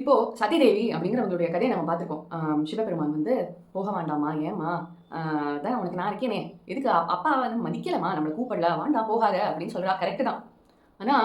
இப்போ சதிதேவி அப்படிங்கிறவங்களுடைய கதையை நம்ம பார்த்துருக்கோம். சிவபெருமான் வந்து, "போக வேண்டாம்மா, ஏம்மா? அதான் உனக்கு நான் இருக்கேனே! எதுக்கு அப்பா வந்து மதிக்கலம்மா, நம்மள கூப்பிடல, வேண்டாம் போகாத" அப்படின்னு சொல்றா. கரெக்ட்டு தான். ஆனா,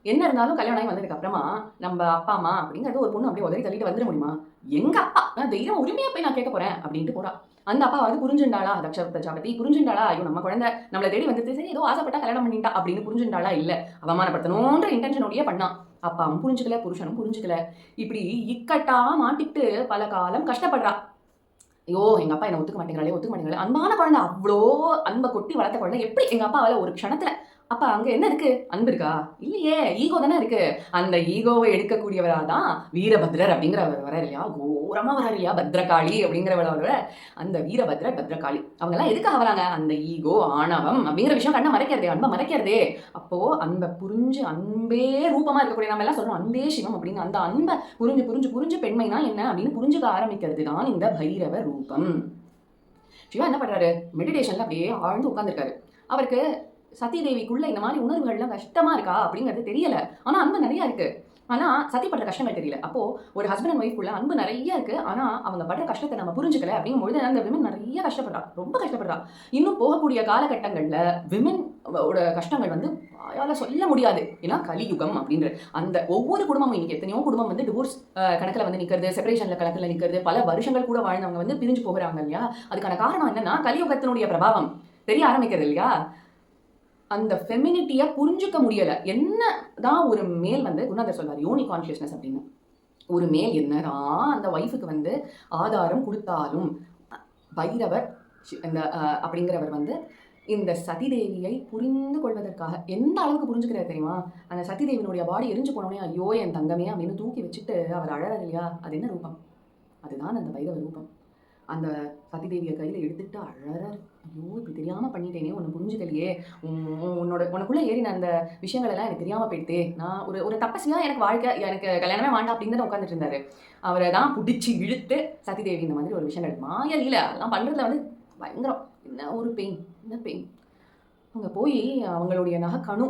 என்ன இருந்தாலும் கல்யாணம் ஆகி வந்ததுக்கு அப்புறமா, நம்ப அப்பா, அம்மா அப்படிங்கிறது ஒரு பொண்ணு அப்படியே உதறி தள்ளிட்டு வந்துர முடியுமா? "எங்க அப்பா, நான் தைரியம் உரிமையா போய் நான் கேட்க போறேன்" அப்படின்ட்டு போறா. அந்த அப்பாவாவது புரிஞ்சுண்டாளா? தக்ஷ பிரஜாபதி புரிஞ்சுண்டாளா? ஐயோ! நம்ம குழந்தை நம்மள தேடி வந்துருச்சு. சரி ஏதோ ஆசைப்பட்டா கல்யாணம் பண்ணிட்டா அப்படின்னு புரிஞ்சுண்டாளா? இல்ல. அவமானப்படுத்தணுன்ற இன்டென்ஷனோடயே பண்ணான். அப்பாவும் புரிஞ்சுக்கல, புருஷனும் புரிஞ்சுக்கல. இப்படி இக்கட்டா மாட்டிக்கிட்டு பல காலம் கஷ்டப்படுறா. ஐயோ! எங்க அப்பா என்ன ஒத்துக்க மாட்டேங்கிறாளே, ஒத்துக்க மாட்டேங்கிறாளே. அன்பான குழந்தை, அவ்ளோ அன்ப கொட்டி வளர்த்த குழந்தை எப்படி எங்க அப்பாவால ஒரு க்ஷணத்துல அப்ப அங்க என்ன இருக்கு? அன்பு இருக்கா? இல்லையே! ஈகோ தானே இருக்கு. அந்த ஈகோவ எடுக்கக்கூடியவரா தான் வீரபத்ரர் அப்படிங்கிறவர் வராரு இல்லையா? கோரமா வராரு இல்லையா? பத்ரகாளி அப்படிங்கிறவளோட அந்த வீரபத்ரர், பத்ரகாளி. அவங்கலாம் எதுக்காக வராங்க? அந்த ஈகோ, ஆணவம் அப்படிங்கிற விஷயம் கண்ண மறைக்கிறதே, அன்ப மறைக்கிறதே. அப்போ அன்ப புரிஞ்சு அன்பே ரூபமா இருக்கக்கூடிய நம்ம எல்லாம் சொல்றோம், அன்பே சிவம் அப்படின்னு. அந்த அன்ப புரிஞ்சு, புரிஞ்சு, புரிஞ்சு பெண்மைனா என்ன அப்படின்னு புரிஞ்சுக்க ஆரம்பிக்கிறது தான் இந்த பைரவ ரூபம். சிவா என்ன பண்றாரு? மெடிடேஷன்ல அப்படியே ஆழ்ந்து உட்கார்ந்திருக்காரு. அவருக்கு சதி தேவிக்குள்ள இந்த மாரி உணர்வுகள்லாம் கஷ்டமா இருக்கா அப்படிங்கிறது தெரியல. ஆனா அன்பு நெறைய இருக்கு. ஆனா சதி படுற கஷ்டங்கள் தெரியல. அப்போ ஒரு ஹஸ்பண்ட் அண்ட் ஒய்ஃப்குள்ள அன்பு நெறைய இருக்கு. ஆனா அவங்க படுற கஷ்டத்த நம்ம புரிஞ்சுக்கல அப்படிங்கும்பொழுது அந்த விமன் நெறைய கஷ்டப்படுறா. ரொம்ப கஷ்டப்படுறா. இன்னும் போகக்கூடிய காலகட்டங்கள்ல விமன் ஓட கஷ்டங்கள் வந்து வாயால சொல்ல முடியாது. ஏன்னா கலியுகம் அப்படின்ற அந்த ஒவ்வொரு குடும்பமும் இன்னைக்கு எத்தனையோ குடும்பம் வந்து டிவோர்ஸ் கணக்குல வந்து நிக்கிறது, செப்பரேஷன்ல கணக்குல நிக்கிறது, பல வருஷங்கள் கூட வாழ்ந்தவங்க வந்து பிரிஞ்சு போகுறாங்க இல்லையா? அதுக்கான காரணம் என்னன்னா கலியுகத்தினுடைய பிரபாவம் தெரிய ஆரம்பிக்கிறது இல்லையா? அந்த ஃபெமினிட்டிய புரிஞ்சுக்க முடியல. என்ன தான் ஒரு மேல் வந்து குருநாதர் சொல்வாரு யோனி கான்ஷியஸ்னஸ் அப்படின்னு. ஒரு மேல் என்னதான் அந்த ஒய்ஃப்க்கு வந்து ஆதாரம் குடுத்தாலும், பைரவர் இந்த அப்படிங்கிறவர் வந்து இந்த சதிதேவியை புரிந்து கொள்வதற்காக எந்த அளவுக்கு புரிஞ்சுக்கிறாரு தெரியுமா? அந்த சதிதேவியினுடைய பாடி எரிஞ்சு போனோனே, "ஐயோ! என் தங்கமே" அப்படின்னு தூக்கி வச்சுட்டு அவர் அழறாரு இல்லையா? அது என்ன ரூபம்? அதுதான் அந்த பைரவ ரூபம். அந்த சதிதேவிய கையில எடுத்துட்டு அழறாரு. ஐயோ! இப்படி தெரியாம பண்ணிட்டேனே! உன்ன புரிஞ்சுக்கலையே! உனக்குள்ள ஏறின அந்த விஷயங்கள் எல்லாம் எனக்கு தெரியாம போயிடுத்தே! நான் ஒரு ஒரு தப்பசியா எனக்கு வாழ்க்கை எனக்கு கல்யாணமே வேண்டாம் அப்படின்னு தானே உட்கார்ந்துட்டு இருந்தாரு. அவர தான் புடிச்சு இழுத்து சதிதேவி இந்த மாதிரி ஒரு விஷயங்கள் மாய லீல அதெல்லாம் பண்றதுல வந்து பயங்கரம். என்ன ஒரு பெயின்! என்ன பெயின்! அங்க போயி அவங்களுடைய நகக்கணு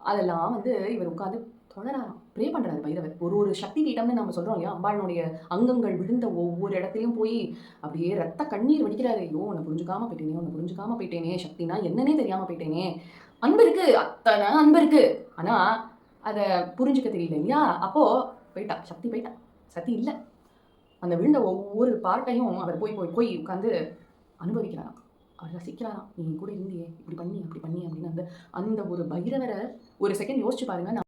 அதெல்லாம் வந்து இவர் உட்கார்ந்து தொழறாராம். ப்ரே பண்றாரு பைரவர். ஒரு ஒரு சக்தி பீடம்னு நம்ம சொல்றோம் இல்லையா? அம்பாளுடைய அங்கங்கள் விழுந்த ஒவ்வொரு இடத்துலயும் போய் அப்படியே ரத்த கண்ணீர் வடிக்கிறாரு. ஐயோ! உன்ன புரிஞ்சுக்காம போயிட்டேனே! உன்ன புரிஞ்சுக்காம போயிட்டேனே! சக்தினா என்னன்னே தெரியாம போயிட்டேனே! அன்பு இருக்கு. அத்தன அன்பு இருக்கு. ஆனா, அத புரிஞ்சுக்க தெரியல இல்லையா? அப்போ போயிட்டா. சக்தி போயிட்டா. சதி இல்ல. அந்த விழுந்த ஒவ்வொரு பார்ட்டையும் அவர் போய் போய் போய் உட்கார்ந்து அனுபவிக்கிறாராம். அவர் ரசிக்கிறாராம். "நீ என் கூட இருந்தியே! இப்படி பண்ணி, அப்படி பண்ணி" அப்படின்னு அந்த அந்த ஒரு பைரவர ஒரு செகண்ட் யோசிச்சு பாருங்க.